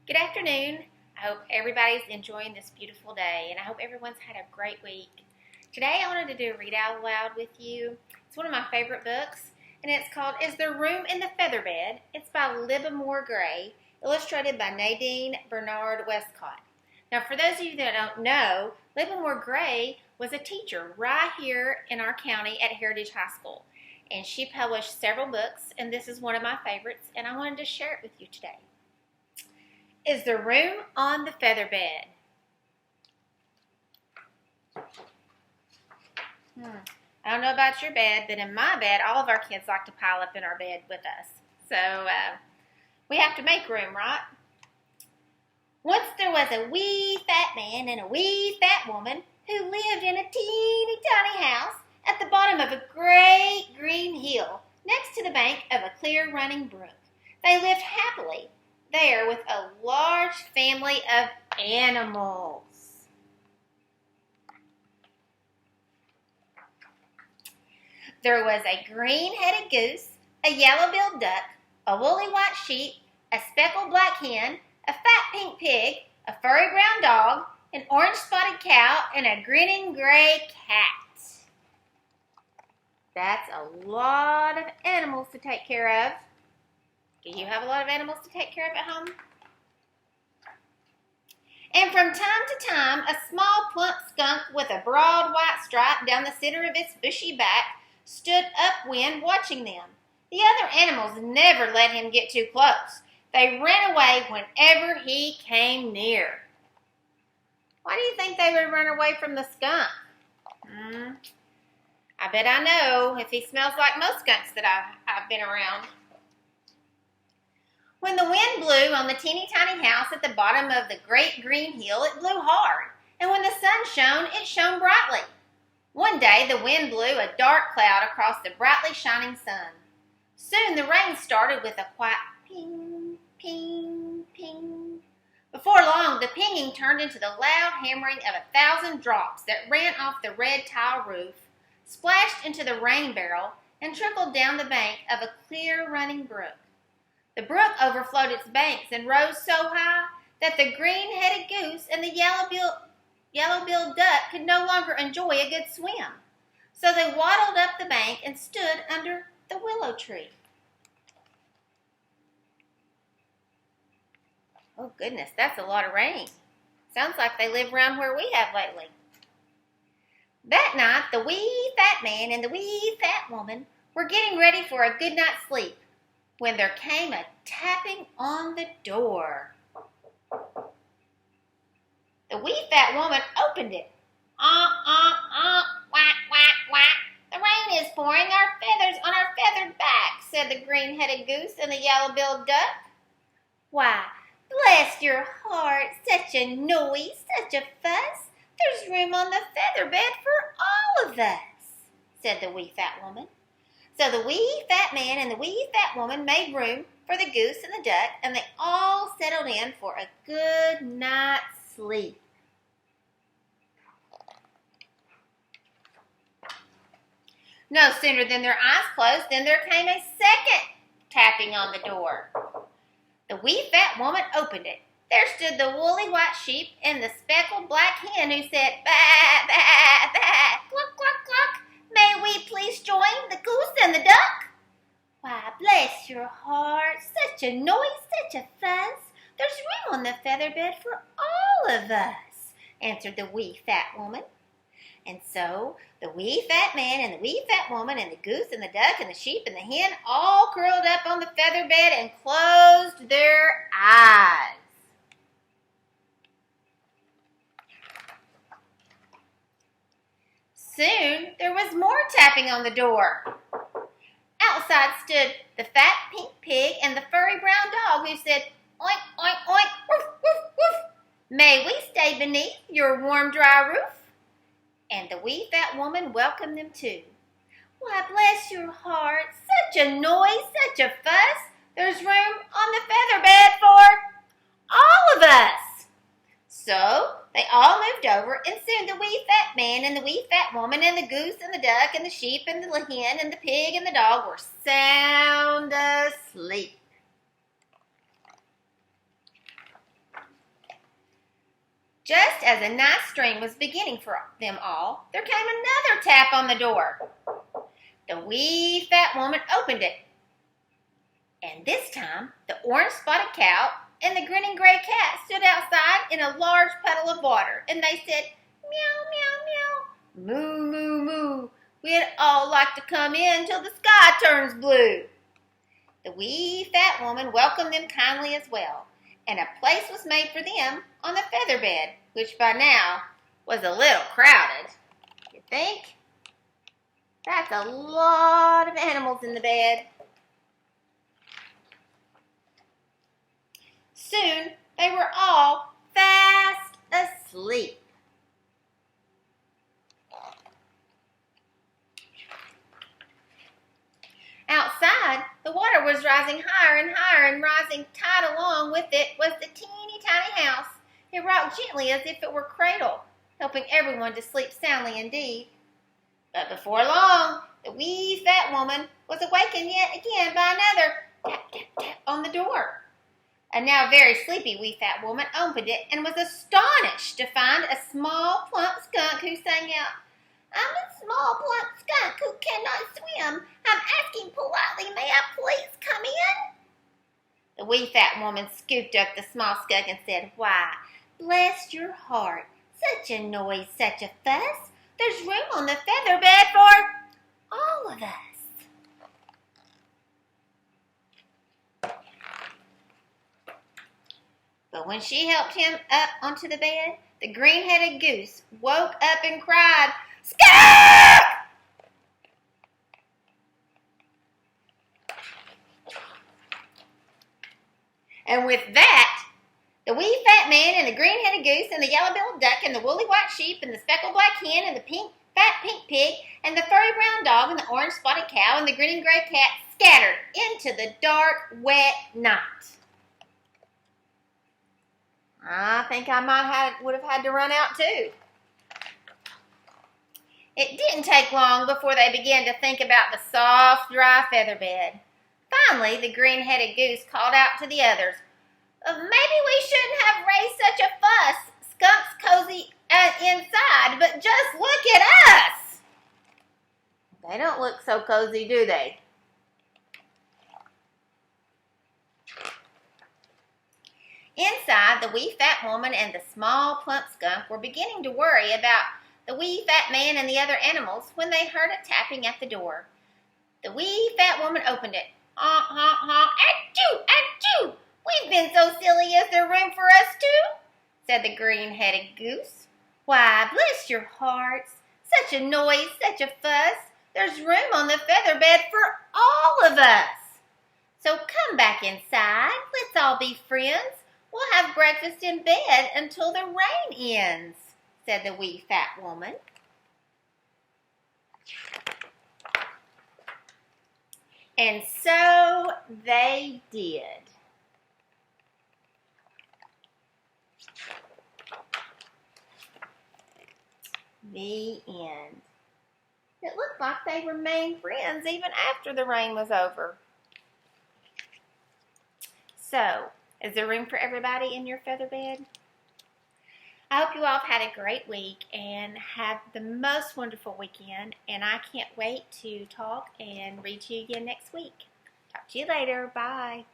Good afternoon. I hope everybody's enjoying this beautiful day, and I hope everyone's had a great week. Today I wanted to do a read out loud with you. It's one of my favorite books, and it's called Is There Room in the Featherbed? It's by Livermore Gray, illustrated by Nadine Bernard Westcott. Now, for those of you that don't know, Livermore Gray was a teacher right here in our county at Heritage High School, and she published several books, and this is one of my favorites, and I wanted to share it with you today. Is there room on the featherbed? I don't know about your bed, but in my bed, all of our kids like to pile up in our bed with us. So we have to make room, right? Once there was a wee fat man and a wee fat woman who lived in a teeny tiny house at the bottom of a great green hill next to the bank of a clear running brook. They lived happily there with a large family of animals. There was a green-headed goose, a yellow-billed duck, a woolly white sheep, a speckled black hen, a fat pink pig, a furry brown dog, an orange-spotted cow, and a grinning gray cat. That's a lot of animals to take care of. Do you have a lot of animals to take care of at home? And from time to time, a small plump skunk with a broad white stripe down the center of its bushy back stood upwind watching them. The other animals never let him get too close. They ran away whenever he came near. Why do you think they would run away from the skunk? I bet I know if he smells like most skunks that I've been around. When the wind blew on the teeny tiny house at the bottom of the great green hill, it blew hard, and when the sun shone, it shone brightly. One day the wind blew a dark cloud across the brightly shining sun. Soon the rain started with a quiet ping, ping, ping. Before long, the pinging turned into the loud hammering of 1,000 drops that ran off the red tile roof, splashed into the rain barrel, and trickled down the bank of a clear running brook. The brook overflowed its banks and rose so high that the green-headed goose and the yellow-billed duck could no longer enjoy a good swim. So they waddled up the bank and stood under the willow tree. Oh, goodness, that's a lot of rain. Sounds like they live around where we have lately. That night, the wee fat man and the wee fat woman were getting ready for a good night's sleep when there came a tapping on the door. The wee fat woman opened it. Whack, whack, whack. The rain is pouring our feathers on our feathered backs, said the green-headed goose and the yellow-billed duck. Why, bless your heart, such a noise, such a fuss. There's room on the featherbed for all of us, said the wee fat woman. So the wee fat man and the wee fat woman made room for the goose and the duck, and they all settled in for a good night's sleep. No sooner than their eyes closed than there came a second tapping on the door. The wee fat woman opened it. There stood the woolly white sheep and the speckled black hen who said, "Bah, bah, bah, cluck, cluck, cluck. May we please join the goose and the duck?" Why, bless your heart, such a noise, such a fuss. There's room on the featherbed for all of us, answered the wee fat woman. And so the wee fat man and the wee fat woman and the goose and the duck and the sheep and the hen all curled up on the featherbed and closed their eyes. Soon there was more tapping on the door. Outside stood the fat pink pig and the furry brown dog who said, "Oink, oink, oink, woof, woof, woof. May we stay beneath your warm, dry roof?" And the wee fat woman welcomed them too. Why, bless your heart, such a noise, such a fuss. There's room on the featherbed for all of us. So they all moved over, and soon the wee fat man and the wee fat woman and the goose and the duck and the sheep and the hen and the pig and the dog were sound asleep. Just as a nice stream was beginning for them all, there came another tap on the door. The wee fat woman opened it, and this time the orange-spotted cow and the grinning gray cat stood outside in a large puddle of water, and they said, "Meow, meow, meow, moo, moo, moo. We'd all like to come in till the sky turns blue." The wee fat woman welcomed them kindly as well, and a place was made for them on the featherbed, which by now was a little crowded. You think? That's a lot of animals in the bed. Soon they were all fast asleep. Outside, the water was rising higher and higher, and rising tight along with it was the teeny tiny house. It rocked gently as if it were a cradle, helping everyone to sleep soundly indeed. But before long, the wee fat woman was awakened yet again by another tap, tap, tap on the door. A now very sleepy wee fat woman opened it and was astonished to find a small plump skunk who sang out, "I'm a small plump skunk who cannot swim. I'm asking politely, may I please come in?" The wee fat woman scooped up the small skunk and said, "Why, bless your heart, such a noise, such a fuss. There's room on the feather bed for all of us." But when she helped him up onto the bed, the green-headed goose woke up and cried, "Skunk!" And with that, the wee fat man and the green-headed goose and the yellow-billed duck and the woolly white sheep and the speckled black hen and the fat pink pig and the furry brown dog and the orange-spotted cow and the grinning gray cat scattered into the dark, wet night. I think I would have had to run out too. It didn't take long before they began to think about the soft, dry feather bed. Finally, the green-headed goose called out to the others, "Maybe we shouldn't have raised such a fuss. Skunk's cozy inside, but just look at us." They don't look so cozy, do they? Inside, the wee fat woman and the small plump skunk were beginning to worry about the wee fat man and the other animals when they heard a tapping at the door. The wee fat woman opened it. "Honk, honk, honk, achoo, achoo! We've been so silly, is there room for us too?" said the green-headed goose. "Why, bless your hearts, such a noise, such a fuss. There's room on the feather bed for all of us. So come back inside, let's all be friends. We'll have breakfast in bed until the rain ends," said the wee fat woman. And so they did. The end. It looked like they remained friends even after the rain was over. So, is there room for everybody in your feather bed? I hope you all have had a great week and have the most wonderful weekend. And I can't wait to talk and read to you again next week. Talk to you later. Bye.